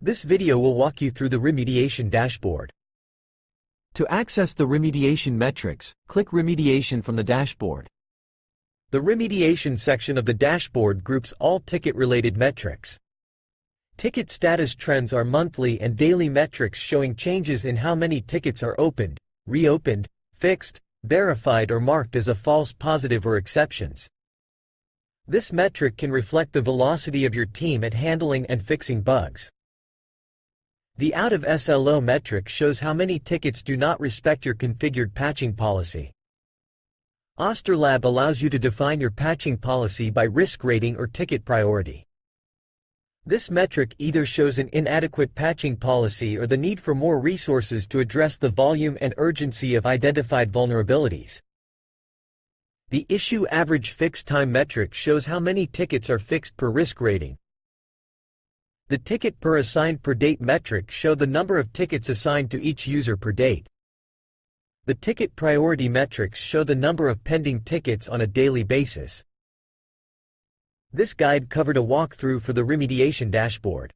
This video will walk you through the remediation dashboard. To access the remediation metrics, click Remediation from the dashboard. The remediation section of the dashboard groups all ticket-related metrics. Ticket status trends are monthly and daily metrics showing changes in how many tickets are opened, reopened, fixed, verified or marked as a false positive or exceptions. This metric can reflect the velocity of your team at handling and fixing bugs. The out of SLO metric shows how many tickets do not respect your configured patching policy. Ostorlab allows you to define your patching policy by risk rating or ticket priority. This metric either shows an inadequate patching policy or the need for more resources to address the volume and urgency of identified vulnerabilities. The issue average fix time metric shows how many tickets are fixed per risk rating. The ticket per assigned per date metric show the number of tickets assigned to each user per date. The ticket priority metrics show the number of pending tickets on a daily basis. This guide covered a walkthrough for the remediation dashboard.